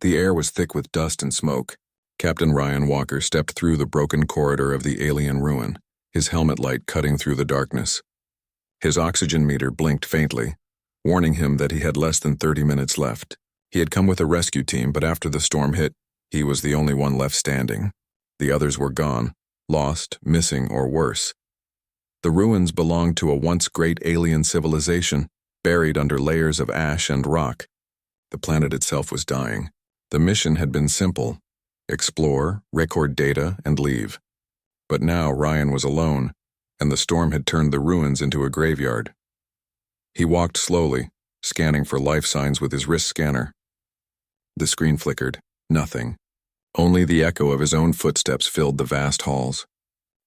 The air was thick with dust and smoke. Captain Ryan Walker stepped through the broken corridor of the alien ruin, his helmet light cutting through the darkness. His oxygen meter blinked faintly, warning him that he had less than 30 minutes left. He had come with a rescue team, but after the storm hit, he was the only one left standing. The others were gone, lost, missing, or worse. The ruins belonged to a once great alien civilization, buried under layers of ash and rock. The planet itself was dying. The mission had been simple: explore, record data, and leave. But now Ryan was alone, and the storm had turned the ruins into a graveyard. He walked slowly, scanning for life signs with his wrist scanner. The screen flickered. Nothing. Only the echo of his own footsteps filled the vast halls.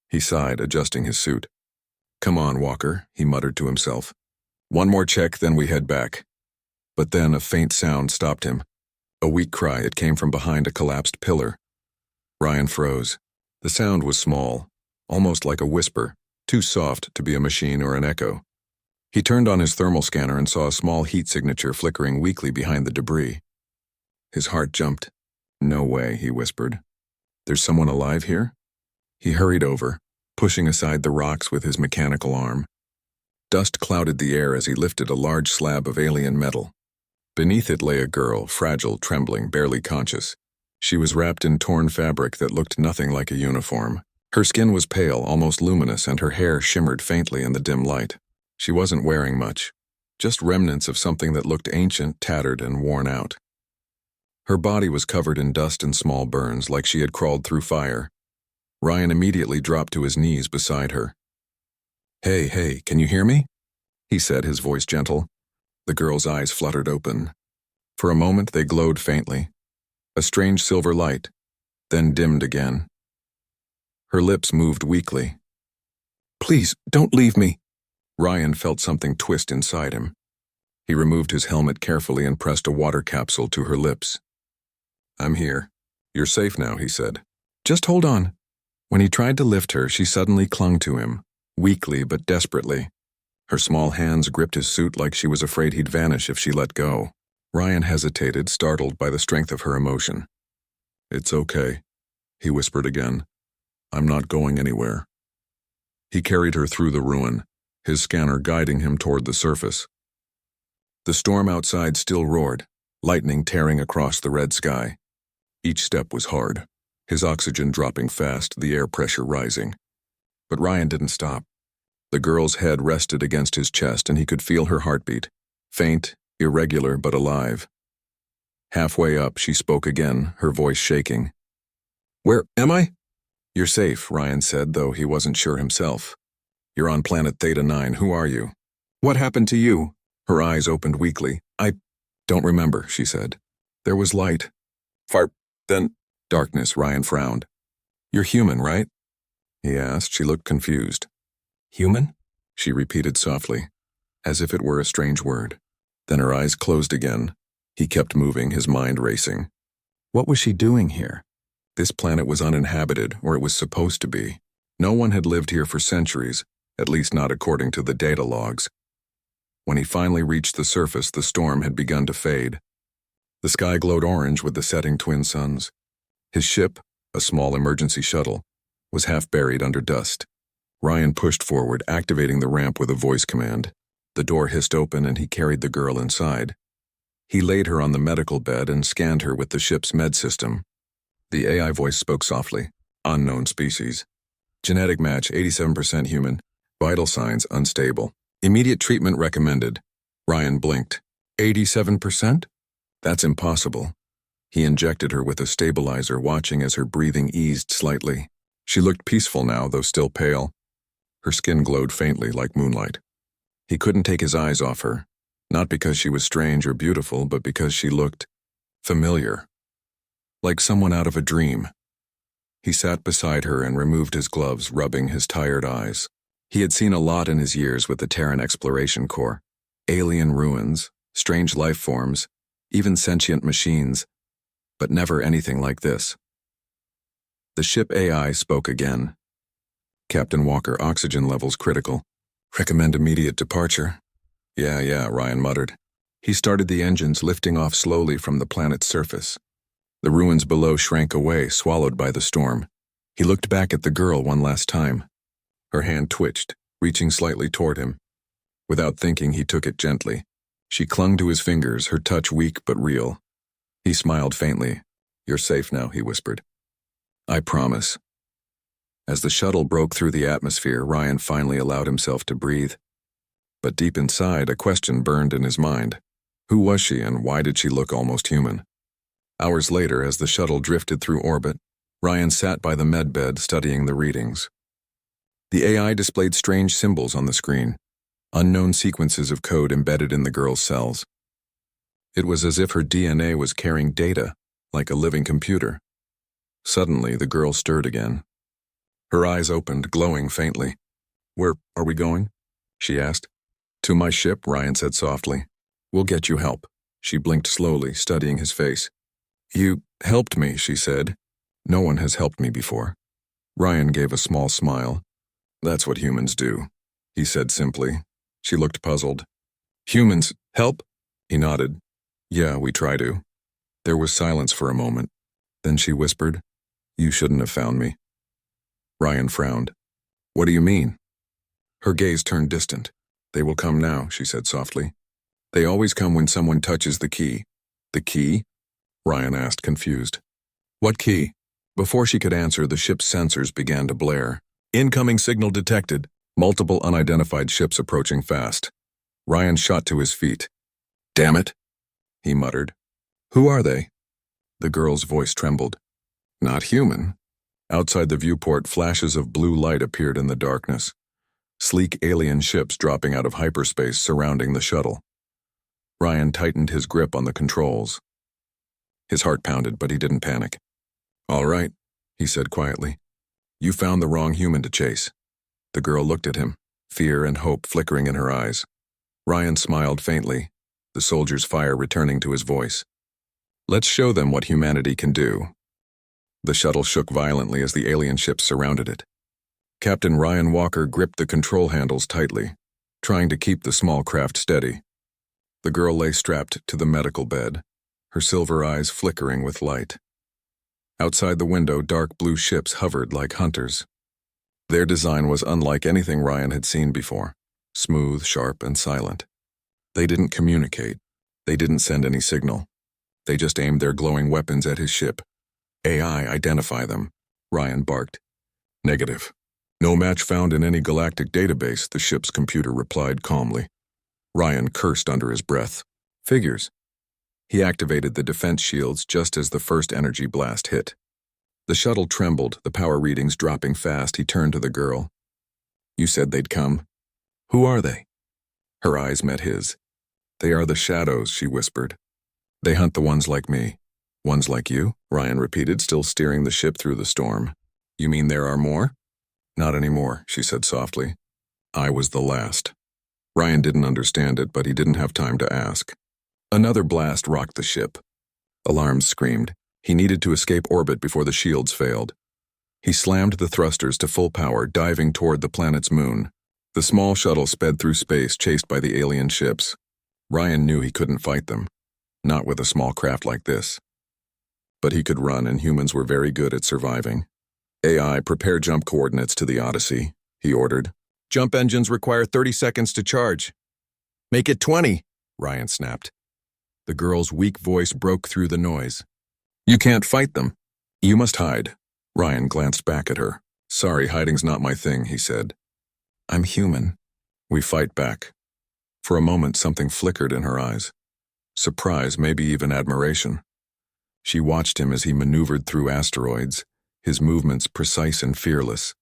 He sighed, adjusting his suit. "Come on, Walker," he muttered to himself. "One more check, then we head back." But then a faint sound stopped him. A weak cry. It came from behind a collapsed pillar. Ryan froze. The sound was small, almost like a whisper, too soft to be a machine or an echo. He turned on his thermal scanner and saw a small heat signature flickering weakly behind the debris. His heart jumped. "No way," he whispered. "There's someone alive here?" He hurried over, pushing aside the rocks with his mechanical arm. Dust clouded the air as he lifted a large slab of alien metal. Beneath it lay a girl, fragile, trembling, barely conscious. She was wrapped in torn fabric that looked nothing like a uniform. Her skin was pale, almost luminous, and her hair shimmered faintly in the dim light. She wasn't wearing much, just remnants of something that looked ancient, tattered, and worn out. Her body was covered in dust and small burns, like she had crawled through fire. Ryan immediately dropped to his knees beside her. Hey, can you hear me?" he said, his voice gentle. The girl's eyes fluttered open. For a moment they glowed faintly, a strange silver light, then dimmed again. Her lips moved weakly. "Please, don't leave me." Ryan felt something twist inside him. He removed his helmet carefully and pressed a water capsule to her lips. "I'm here. You're safe now," he said. "Just hold on." When he tried to lift her, she suddenly clung to him, weakly but desperately. Her small hands gripped his suit like she was afraid he'd vanish if she let go. Ryan hesitated, startled by the strength of her emotion. "It's okay," he whispered again. "I'm not going anywhere." He carried her through the ruin, his scanner guiding him toward the surface. The storm outside still roared, lightning tearing across the red sky. Each step was hard, his oxygen dropping fast, the air pressure rising. But Ryan didn't stop. The girl's head rested against his chest, and he could feel her heartbeat, faint, irregular, but alive. Halfway up, she spoke again, her voice shaking. "Where am I?" "You're safe," Ryan said, though he wasn't sure himself. "You're on planet Theta 9. Who are you?" "What happened to you?" Her eyes opened weakly. "I don't remember," she said. "There was light. Then darkness." Ryan frowned. "You're human, right?" he asked. She looked confused. "Human?" she repeated softly, as if it were a strange word. Then her eyes closed again. He kept moving, his mind racing. What was she doing here? This planet was uninhabited, or it was supposed to be. No one had lived here for centuries, at least not according to the data logs. When he finally reached the surface, the storm had begun to fade. The sky glowed orange with the setting twin suns. His ship, a small emergency shuttle, was half buried under dust. Ryan pushed forward, activating the ramp with a voice command. The door hissed open and he carried the girl inside. He laid her on the medical bed and scanned her with the ship's med system. The AI voice spoke softly. "Unknown species. Genetic match 87% human. Vital signs unstable. Immediate treatment recommended." Ryan blinked. 87%? That's impossible. He injected her with a stabilizer, watching as her breathing eased slightly. She looked peaceful now, though still pale. Her skin glowed faintly like moonlight. He couldn't take his eyes off her, not because she was strange or beautiful, but because she looked familiar, like someone out of a dream. He sat beside her and removed his gloves, rubbing his tired eyes. He had seen a lot in his years with the Terran Exploration Corps. Alien ruins, strange life forms, even sentient machines, but never anything like this. The ship AI spoke again. "Captain Walker, oxygen levels critical. Recommend immediate departure." Yeah, Ryan muttered. He started the engines, lifting off slowly from the planet's surface. The ruins below shrank away, swallowed by the storm. He looked back at the girl one last time. Her hand twitched, reaching slightly toward him. Without thinking, he took it gently. She clung to his fingers, her touch weak but real. He smiled faintly. "You're safe now," he whispered. "I promise." As the shuttle broke through the atmosphere, Ryan finally allowed himself to breathe. But deep inside, a question burned in his mind. Who was she, and why did she look almost human? Hours later, as the shuttle drifted through orbit, Ryan sat by the medbed studying the readings. The AI displayed strange symbols on the screen, unknown sequences of code embedded in the girl's cells. It was as if her DNA was carrying data, like a living computer. Suddenly, the girl stirred again. Her eyes opened, glowing faintly. "Where are we going?" she asked. "To my ship," Ryan said softly. "We'll get you help." She blinked slowly, studying his face. "You helped me," she said. "No one has helped me before." Ryan gave a small smile. "That's what humans do," he said simply. She looked puzzled. "Humans help?" He nodded. "Yeah, we try to." There was silence for a moment. Then she whispered, "You shouldn't have found me." Ryan frowned. "What do you mean?" Her gaze turned distant. "They will come now," she said softly. "They always come when someone touches the key." "The key?" Ryan asked, confused. "What key?" Before she could answer, the ship's sensors began to blare. "Incoming signal detected. Multiple unidentified ships approaching fast." Ryan shot to his feet. "Damn it," he muttered. "Who are they?" The girl's voice trembled. "Not human." Outside the viewport, flashes of blue light appeared in the darkness. Sleek alien ships dropping out of hyperspace surrounding the shuttle. Ryan tightened his grip on the controls. His heart pounded, but he didn't panic. "All right," he said quietly. "You found the wrong human to chase." The girl looked at him, fear and hope flickering in her eyes. Ryan smiled faintly, the soldier's fire returning to his voice. "Let's show them what humanity can do." The shuttle shook violently as the alien ships surrounded it. Captain Ryan Walker gripped the control handles tightly, trying to keep the small craft steady. The girl lay strapped to the medical bed, her silver eyes flickering with light. Outside the window, dark blue ships hovered like hunters. Their design was unlike anything Ryan had seen before, smooth, sharp, and silent. They didn't communicate. They didn't send any signal. They just aimed their glowing weapons at his ship. "AI, identify them," Ryan barked. "Negative. No match found in any galactic database," the ship's computer replied calmly. Ryan cursed under his breath. "Figures." He activated the defense shields just as the first energy blast hit. The shuttle trembled, the power readings dropping fast. He turned to the girl. "You said they'd come. Who are they?" Her eyes met his. "They are the shadows," she whispered. "They hunt the ones like me." "Ones like you?" Ryan repeated, still steering the ship through the storm. "You mean there are more?" "Not anymore," she said softly. "I was the last." Ryan didn't understand it, but he didn't have time to ask. Another blast rocked the ship. Alarms screamed. He needed to escape orbit before the shields failed. He slammed the thrusters to full power, diving toward the planet's moon. The small shuttle sped through space, chased by the alien ships. Ryan knew he couldn't fight them, not with a small craft like this. But he could run, and humans were very good at surviving. "AI, prepare jump coordinates to the Odyssey," he ordered. "Jump engines require 30 seconds to charge." "Make it 20, Ryan snapped. The girl's weak voice broke through the noise. "You can't fight them. You must hide." Ryan glanced back at her. "Sorry, hiding's not my thing," he said. "I'm human." "We fight back." For a moment, something flickered in her eyes. Surprise, maybe even admiration. She watched him as he maneuvered through asteroids, his movements precise and fearless.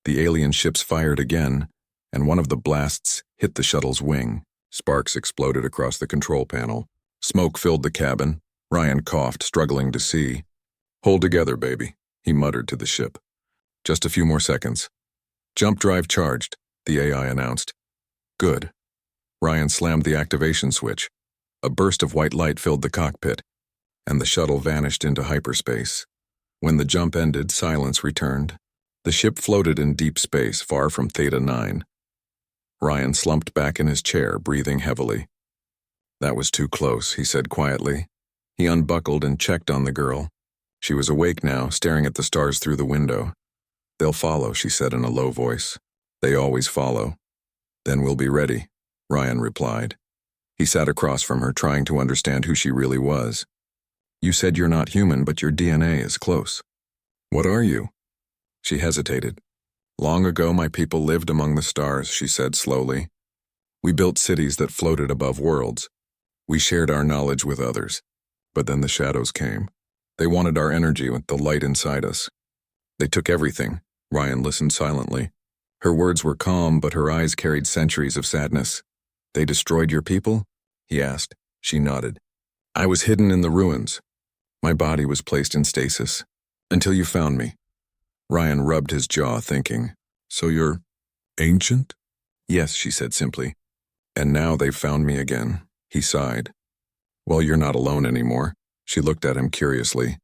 The alien ships fired again, and one of the blasts hit the shuttle's wing. Sparks exploded across the control panel. Smoke filled the cabin. Ryan coughed, struggling to see. "Hold together, baby," he muttered to the ship. "Just a few more seconds." "Jump drive charged," the AI announced. "Good." Ryan slammed the activation switch. A burst of white light filled the cockpit, and the shuttle vanished into hyperspace. When the jump ended, silence returned. The ship floated in deep space, far from Theta 9. Ryan slumped back in his chair, breathing heavily. "That was too close," he said quietly. He unbuckled and checked on the girl. She was awake now, staring at the stars through the window. "They'll follow," she said in a low voice. "They always follow." "Then we'll be ready," Ryan replied. He sat across from her, trying to understand who she really was. "You said you're not human, but your DNA is close. What are you?" She hesitated. "Long ago my people lived among the stars," she said slowly. "We built cities that floated above worlds. We shared our knowledge with others. But then the shadows came. They wanted our energy with the light inside us. They took everything." Ryan listened silently. Her words were calm, but her eyes carried centuries of sadness. "They destroyed your people?" he asked. She nodded. "I was hidden in the ruins. My body was placed in stasis. Until you found me." Ryan rubbed his jaw, thinking, "So you're ancient?" "Yes," she said simply. "And now they've found me again." He sighed. "Well, you're not alone anymore." She looked at him curiously.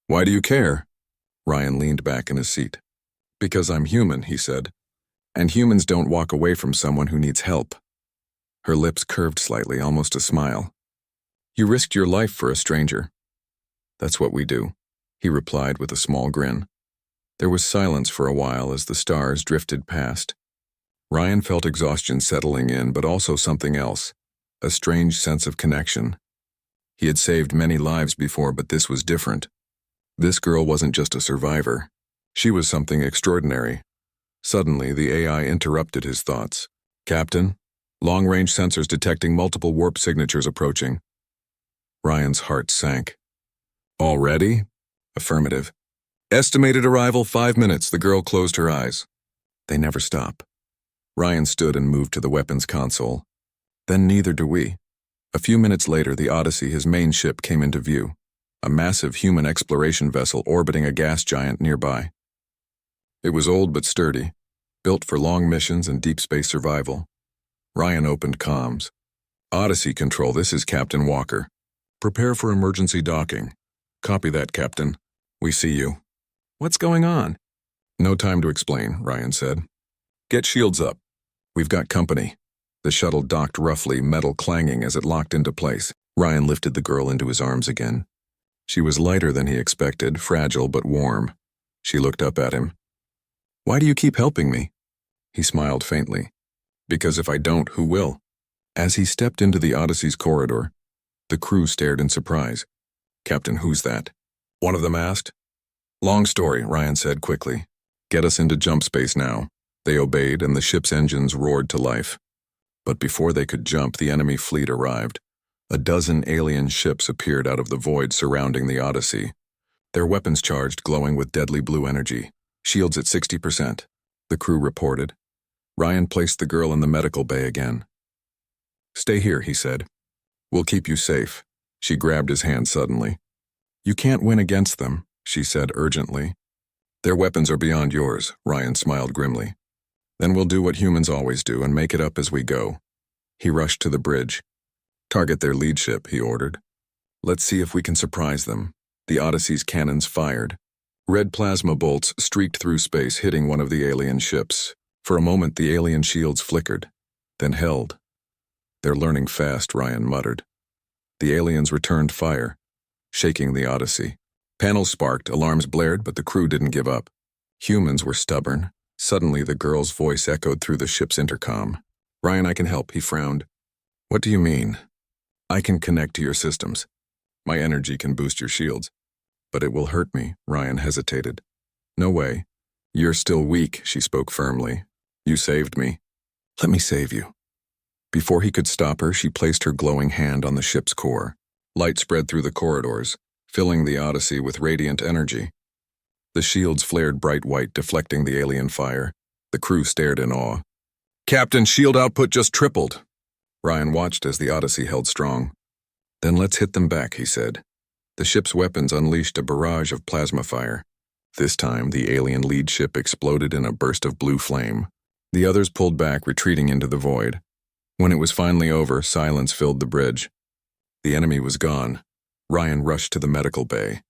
"Why do you care?" Ryan leaned back in his seat. "Because I'm human," he said. "And humans don't walk away from someone who needs help." Her lips curved slightly, almost a smile. "You risked your life for a stranger." "That's what we do," he replied with a small grin. There was silence for a while as the stars drifted past. Ryan felt exhaustion settling in, but also something else, a strange sense of connection. He had saved many lives before, but this was different. This girl wasn't just a survivor. She was something extraordinary. Suddenly, the AI interrupted his thoughts. "Captain, long-range sensors detecting multiple warp signatures approaching." Ryan's heart sank. "Already?" "Affirmative." "Estimated arrival 5 minutes." The girl closed her eyes. "They never stop." Ryan stood and moved to the weapons console. "Then neither do we." A few minutes later, the Odyssey, his main ship, came into view, a massive human exploration vessel orbiting a gas giant nearby. It was old but sturdy, built for long missions and deep space survival. Ryan opened comms. "Odyssey Control, this is Captain Walker. Prepare for emergency docking." "Copy that, Captain. We see you." "What's going on?" "No time to explain," Ryan said. "Get shields up. We've got company." The shuttle docked roughly, metal clanging as it locked into place. Ryan lifted the girl into his arms again. She was lighter than he expected, fragile but warm. She looked up at him. "Why do you keep helping me?" He smiled faintly. "Because if I don't, who will?" As he stepped into the Odyssey's corridor, the crew stared in surprise. "Captain, who's that?" one of them asked. "Long story," Ryan said quickly. "Get us into jump space now." They obeyed, and the ship's engines roared to life. But before they could jump, the enemy fleet arrived. A dozen alien ships appeared out of the void surrounding the Odyssey. Their weapons charged, glowing with deadly blue energy. "Shields at 60%, the crew reported. Ryan placed the girl in the medical bay again. "Stay here," he said. "We'll keep you safe." She grabbed his hand suddenly. "You can't win against them," she said urgently. "Their weapons are beyond yours," Ryan smiled grimly. "Then we'll do what humans always do and make it up as we go." He rushed to the bridge. "Target their lead ship," he ordered. "Let's see if we can surprise them." The Odyssey's cannons fired. Red plasma bolts streaked through space, hitting one of the alien ships. For a moment, the alien shields flickered, then held. "They're learning fast," Ryan muttered. The aliens returned fire, shaking the Odyssey. Panels sparked, alarms blared, but the crew didn't give up. Humans were stubborn. Suddenly, the girl's voice echoed through the ship's intercom. "Ryan, I can help," he frowned. "What do you mean?" "I can connect to your systems. My energy can boost your shields." "But it will hurt me," Ryan hesitated. "No way. You're still weak," she spoke firmly. "You saved me." "Let me save you." Before he could stop her, she placed her glowing hand on the ship's core. Light spread through the corridors, filling the Odyssey with radiant energy. The shields flared bright white, deflecting the alien fire. The crew stared in awe. "Captain, shield output just tripled." Ryan watched as the Odyssey held strong. "Then let's hit them back," he said. The ship's weapons unleashed a barrage of plasma fire. This time, the alien lead ship exploded in a burst of blue flame. The others pulled back, retreating into the void. When it was finally over, silence filled the bridge. The enemy was gone. Ryan rushed to the medical bay.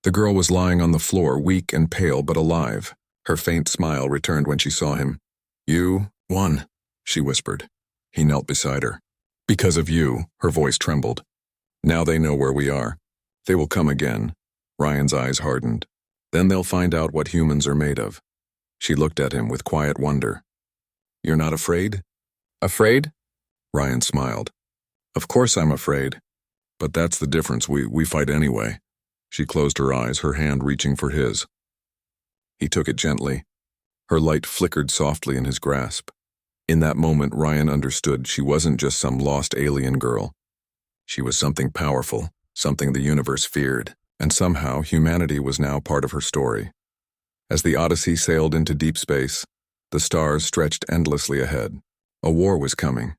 The girl was lying on the floor, weak and pale but alive. Her faint smile returned when she saw him. "You won," she whispered. He knelt beside her. "Because of you," her voice trembled. "Now they know where we are. They will come again. Ryan's eyes hardened. Then they'll find out what humans are made of. She looked at him with quiet wonder. You're not afraid? Afraid? Ryan smiled. Of course I'm afraid. But that's the difference. We fight anyway. She closed her eyes, her hand reaching for his. He took it gently. Her light flickered softly in his grasp. In that moment, Ryan understood she wasn't just some lost alien girl. She was something powerful, something the universe feared, and somehow humanity was now part of her story. As the Odyssey sailed into deep space, the stars stretched endlessly ahead. A war was coming,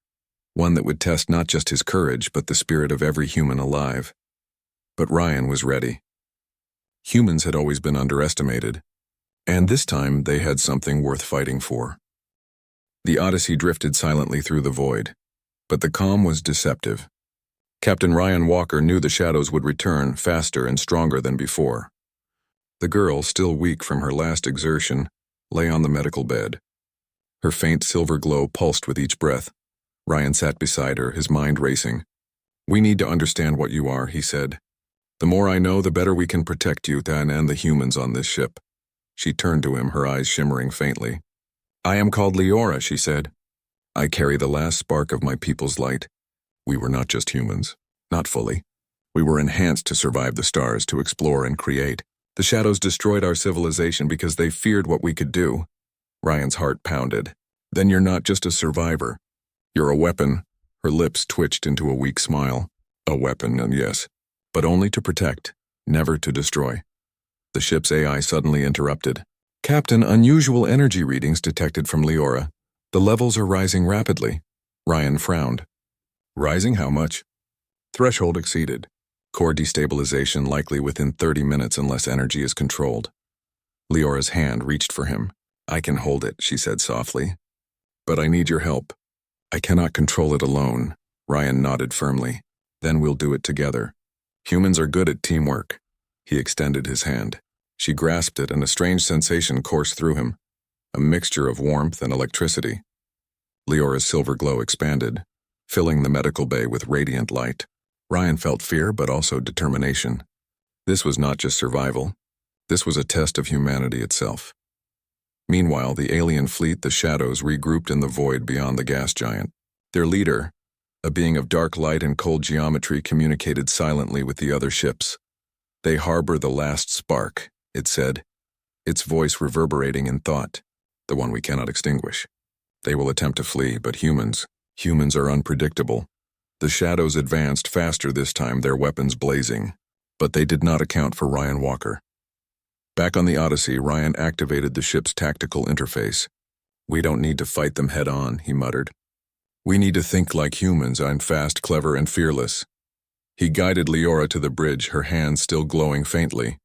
one that would test not just his courage but the spirit of every human alive. But Ryan was ready. Humans had always been underestimated, and this time they had something worth fighting for. The Odyssey drifted silently through the void, but the calm was deceptive. Captain Ryan Walker knew the shadows would return faster and stronger than before. The girl, still weak from her last exertion, lay on the medical bed. Her faint silver glow pulsed with each breath. Ryan sat beside her, his mind racing. We need to understand what you are, he said. The more I know, the better we can protect you and the humans on this ship. She turned to him, her eyes shimmering faintly. I am called Leora, she said. I carry the last spark of my people's light. We were not just humans. Not fully. We were enhanced to survive the stars, to explore and create. The shadows destroyed our civilization because they feared what we could do. Ryan's heart pounded. Then you're not just a survivor. You're a weapon. Her lips twitched into a weak smile. A weapon, and yes, but only to protect, never to destroy. The ship's AI suddenly interrupted. Captain, unusual energy readings detected from Leora. The levels are rising rapidly. Ryan frowned. Rising how much? Threshold exceeded. Core destabilization likely within 30 minutes unless energy is controlled. Leora's hand reached for him. I can hold it, she said softly. But I need your help. I cannot control it alone. Ryan nodded firmly. Then we'll do it together. Humans are good at teamwork. He extended his hand. She grasped it and a strange sensation coursed through him. A mixture of warmth and electricity. Leora's silver glow expanded, filling the medical bay with radiant light. Ryan felt fear but also determination. This was not just survival. This was a test of humanity itself. Meanwhile, the alien fleet, the shadows, regrouped in the void beyond the gas giant. Their leader, a being of dark light and cold geometry, communicated silently with the other ships. They harbor the last spark, it said, its voice reverberating in thought, the one we cannot extinguish. They will attempt to flee, but humans are unpredictable. The shadows advanced faster this time, their weapons blazing, but they did not account for Ryan Walker. Back on the Odyssey, Ryan activated the ship's tactical interface. We don't need to fight them head on, he muttered. We need to think like humans. I'm fast, clever, and fearless. He guided Leora to the bridge, her hands still glowing faintly.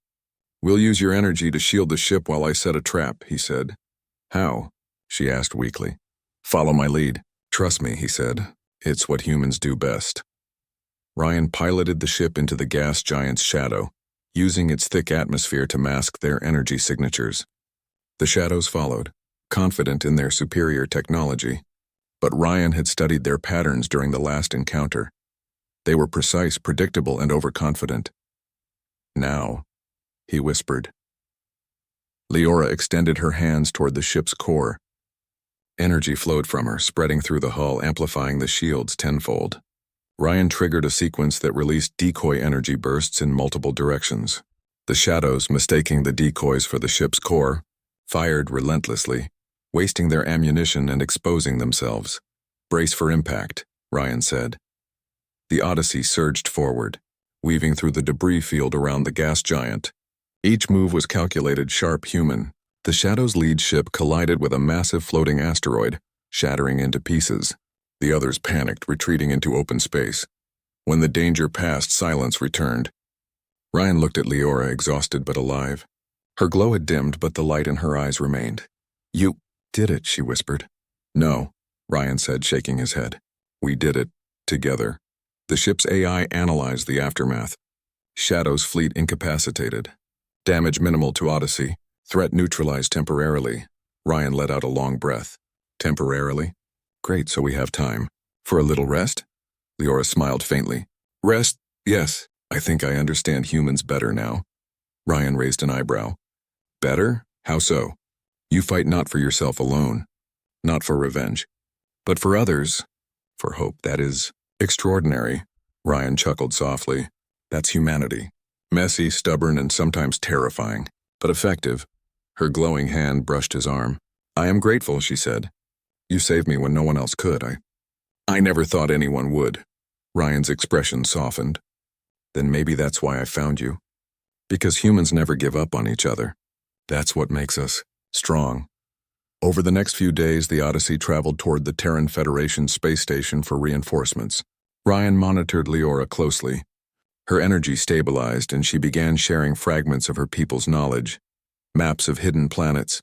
We'll use your energy to shield the ship while I set a trap, he said. How? She asked weakly. Follow my lead. Trust me, he said. It's what humans do best. Ryan piloted the ship into the gas giant's shadow, using its thick atmosphere to mask their energy signatures. The shadows followed, confident in their superior technology. But Ryan had studied their patterns during the last encounter. They were precise, predictable, and overconfident. Now, he whispered. Leora extended her hands toward the ship's core. Energy flowed from her, spreading through the hull, amplifying the shields tenfold. Ryan triggered a sequence that released decoy energy bursts in multiple directions. The shadows, mistaking the decoys for the ship's core, fired relentlessly, wasting their ammunition and exposing themselves. Brace for impact, Ryan said. The Odyssey surged forward, weaving through the debris field around the gas giant. Each move was calculated, sharp, human. The Shadow's lead ship collided with a massive floating asteroid, shattering into pieces. The others panicked, retreating into open space. When the danger passed, silence returned. Ryan looked at Leora, exhausted but alive. Her glow had dimmed, but the light in her eyes remained. You did it, she whispered. No, Ryan said, shaking his head. We did it, together. The ship's AI analyzed the aftermath. Shadow's fleet incapacitated. Damage minimal to Odyssey. Threat neutralized temporarily. Ryan let out a long breath. Temporarily? Great, so we have time. For a little rest? Leora smiled faintly. Rest? Yes. I think I understand humans better now. Ryan raised an eyebrow. Better? How so? You fight not for yourself alone, not for revenge, but for others, for hope. That is extraordinary. Ryan chuckled softly. That's humanity. Messy, stubborn, and sometimes terrifying, but effective. Her glowing hand brushed his arm. I am grateful, she said. You saved me when no one else could. I never thought anyone would. Ryan's expression softened. Then maybe that's why I found you. Because humans never give up on each other. That's what makes us strong. Over the next few days, the Odyssey traveled toward the Terran Federation space station for reinforcements. Ryan monitored Leora closely. Her energy stabilized, and she began sharing fragments of her people's knowledge, maps of hidden planets,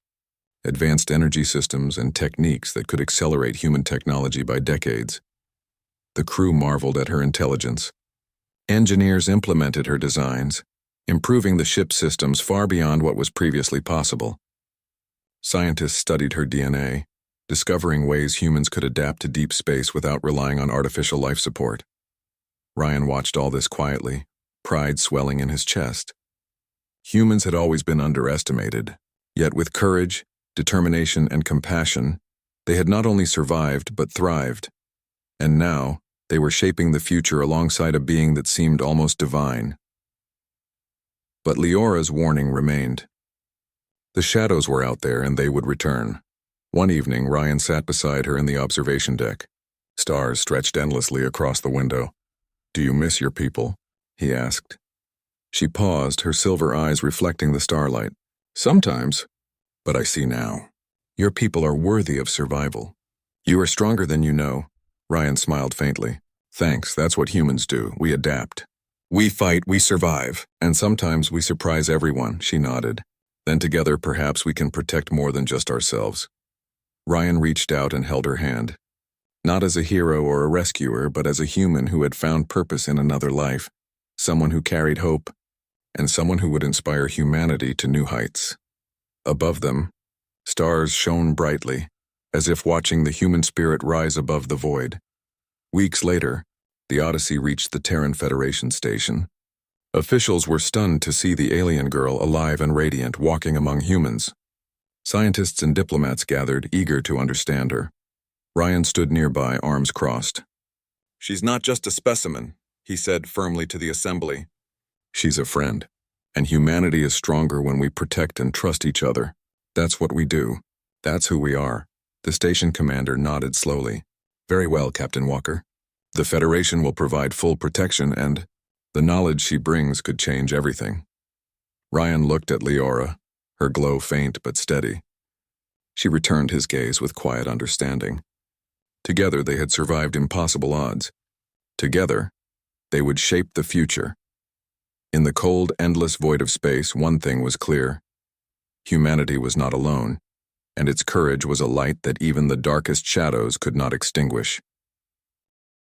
advanced energy systems, and techniques that could accelerate human technology by decades. The crew marveled at her intelligence. Engineers implemented her designs, improving the ship's systems far beyond what was previously possible. Scientists studied her DNA, discovering ways humans could adapt to deep space without relying on artificial life support. Ryan watched all this quietly, pride swelling in his chest. Humans had always been underestimated, yet with courage, determination, and compassion, they had not only survived but thrived. And now, they were shaping the future alongside a being that seemed almost divine. But Leora's warning remained. The shadows were out there, and they would return. One evening, Ryan sat beside her in the observation deck. Stars stretched endlessly across the window. Do you miss your people? He asked. She paused, her silver eyes reflecting the starlight. Sometimes, but I see now. Your people are worthy of survival. You are stronger than you know. Ryan smiled faintly. Thanks, that's what humans do. We adapt. We fight, we survive, and sometimes we surprise everyone, she nodded. Then together perhaps we can protect more than just ourselves. Ryan reached out and held her hand. Not as a hero or a rescuer, but as a human who had found purpose in another life, someone who carried hope, and someone who would inspire humanity to new heights. Above them, stars shone brightly, as if watching the human spirit rise above the void. Weeks later, the Odyssey reached the Terran Federation station. Officials were stunned to see the alien girl alive and radiant, walking among humans. Scientists and diplomats gathered, eager to understand her. Ryan stood nearby, arms crossed. She's not just a specimen, he said firmly to the assembly. She's a friend, and humanity is stronger when we protect and trust each other. That's what we do. That's who we are. The station commander nodded slowly. Very well, Captain Walker. The Federation will provide full protection, and the knowledge she brings could change everything. Ryan looked at Leora, her glow faint but steady. She returned his gaze with quiet understanding. Together they had survived impossible odds. Together, they would shape the future. In the cold, endless void of space, one thing was clear. Humanity was not alone, and its courage was a light that even the darkest shadows could not extinguish.